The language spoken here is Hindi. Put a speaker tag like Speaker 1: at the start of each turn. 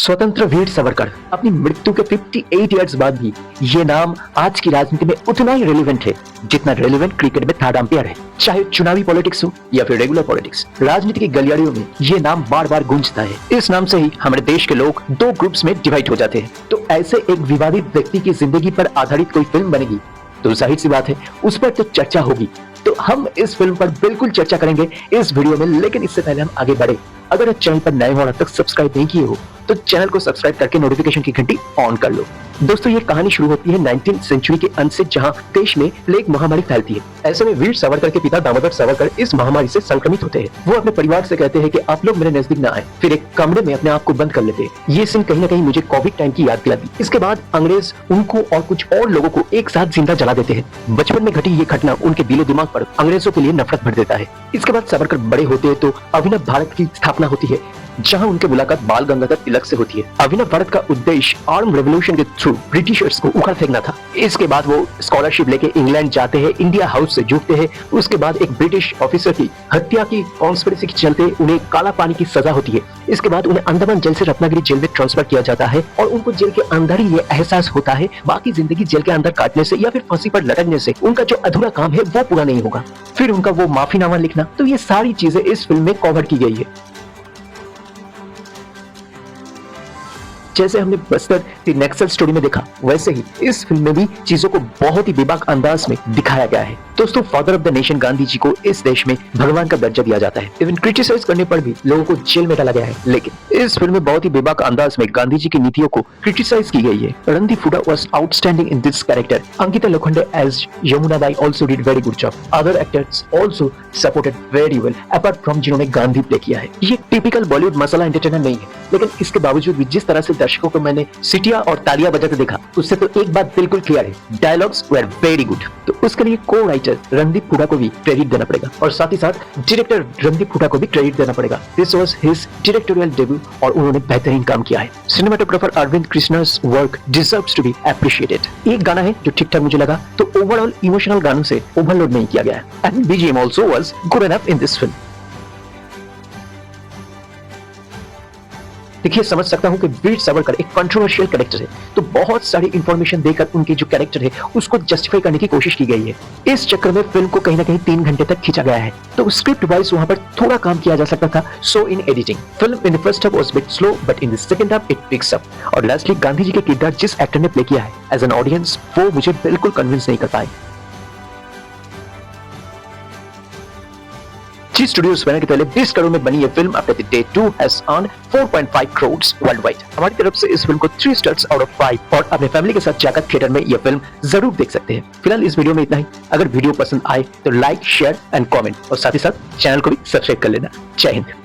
Speaker 1: स्वतंत्र वीर सावरकर अपनी मृत्यु के 58 इयर्स बाद भी ये नाम आज की राजनीति में उतना ही रेलेवेंट है जितना रेलेवेंट क्रिकेट में थर्ड अंपायर है। चाहे चुनावी पॉलिटिक्स हो या फिर रेगुलर पॉलिटिक्स, राजनीति की गलियारियों में ये नाम बार बार गूंजता है। इस नाम से ही हमारे देश के लोग दो ग्रुप्स में डिवाइड हो जाते हैं। तो ऐसे एक विवादित व्यक्ति की जिंदगी पर आधारित कोई फिल्म बनेगी तो जाहिर सी बात है उस पर तो चर्चा होगी। तो हम इस फिल्म पर बिल्कुल चर्चा करेंगे इस वीडियो में। लेकिन इससे पहले हम आगे बढ़े, अगर आप चैनल पर नए हो और अब तक सब्सक्राइब नहीं किए हो तो चैनल को सब्सक्राइब करके नोटिफिकेशन की घंटी ऑन कर लो। दोस्तों, ये कहानी शुरू होती है 19वीं सेंचुरी के अंत से, जहां देश में प्लेग महामारी फैलती है। ऐसे में वीर सावरकर के पिता दामोदर सावरकर इस महामारी से संक्रमित होते हैं। वो अपने परिवार से कहते हैं कि आप लोग मेरे नजदीक न आए, फिर एक कमरे में अपने आप को बंद कर लेते हैं। ये सीन कहीं ना कहीं मुझे कोविड टाइम की याद दिलाती। इसके बाद अंग्रेज उनको और कुछ और लोगों को एक साथ जिंदा जला देते हैं। बचपन में घटी ये घटना उनके दिलो दिमाग पर अंग्रेजों के लिए नफरत भर देता है। इसके बाद सावरकर बड़े होते हैं तो अभिनव भारत की स्थापना होती है, जहां उनकी मुलाकात बाल गंगाधर तिलक से होती है। अभिनव भारत का उद्देश्य आर्म रेवोल्यूशन के थ्रू ब्रिटिशर्स को उखाड़ फेंकना था। इसके बाद वो स्कॉलरशिप लेके इंग्लैंड जाते हैं, इंडिया हाउस से जुड़ते हैं। उसके बाद एक ब्रिटिश ऑफिसर की हत्या की कॉन्स्पिरेसी के चलते उन्हें काला पानी की सजा होती है। इसके बाद उन्हें अंडमान जेल से रत्नागिरी जेल में ट्रांसफर किया जाता है और उनको जेल के अंदर ही ये एहसास होता है बाकी जिंदगी जेल के अंदर काटने से या फिर फांसी पर लटकने से उनका जो अधूरा काम है वो पूरा नहीं होगा। फिर उनका वो माफीनामा लिखना, तो ये सारी चीजें इस फिल्म में कवर की गई है। जैसे हमने बस्तर की नक्सल स्टोरी में देखा, वैसे ही इस फिल्म में भी चीजों को बहुत ही बेबाक अंदाज में दिखाया गया है। दोस्तों, father of the nation Gandhi ji को इस देश में भगवान का दर्जा दिया जाता है। इवन क्रिटिसाइज करने पर भी लोगों को जेल में डाला गया है। लेकिन इस फिल्म में बहुत ही बेबाक अंदाज में गांधी जी की नीतियों को क्रिटिसाइज की गई है। Randeep Hooda was outstanding in this character. Ankita Lokhande as Yamuna Bai also did very good job. Other actors also supported very well apart from जिन्होंने गांधी प्ले किया है। ये टिपिकल बॉलीवुड मसाला एंटरटेनर नहीं है, लेकिन इसके बावजूद भी जिस तरह से दर्शकों को मैंने सीटियां और तालियां बजाते देखा, उससे तो एक बात बिल्कुल क्लियर है, डायलॉग्स वर वेरी गुड। तो उसके लिए को राइटर रणदीप हुडा को भी क्रेडिट देना पड़ेगा और साथ ही साथ डायरेक्टर रणदीप हुडा को भी क्रेडिट देना पड़ेगा। This was his directorial debut और उन्होंने बेहतरीन काम किया है। Cinematographer Arvind Krishna's work deserves to be appreciated. एक गाना है जो ठीक ठाक मुझे लगा, तो ओवरऑल इमोशनल गानों से ओवरलोड नहीं किया गया है। And BGM also was good enough in this film. देखिए, समझ सकता हूं कि वीर सावरकर एक कंट्रोवर्शियल कैरेक्टर है, तो बहुत सारी इंफॉर्मेशन देकर उनके जो कैरेक्टर है उसको जस्टिफाई करने की कोशिश की गई है। इस चक्कर में फिल्म को कहीं ना कहीं 3 घंटे तक खींचा गया है, तो स्क्रिप्ट वाइज वहां पर थोड़ा काम किया जा सकता था। So in editing film in the first half was bit slow, but in the second half it picks up. और लास्टली गांधी जी के किरदार जिस एक्टर ने प्ले किया है एज एन ऑडियंस, वो मुझे बिल्कुल कन्विंस नहीं कर पाए। जी स्टूडियोज बैनर के तले 20 करोड़ में बनी ये फिल्म अपने day 2 has earned 4.5 crore world wide. हमारी तरफ से इस फिल्म को 3 स्टार्स आउट ऑफ 5 और अपने फैमिली के साथ जाकर थिएटर में ये फिल्म जरूर देख सकते हैं। फिलहाल इस वीडियो में इतना ही। अगर वीडियो पसंद आए तो लाइक, शेयर एंड कमेंट और साथ ही साथ चैनल को भी सब्सक्राइब कर लेना। जय हिंद।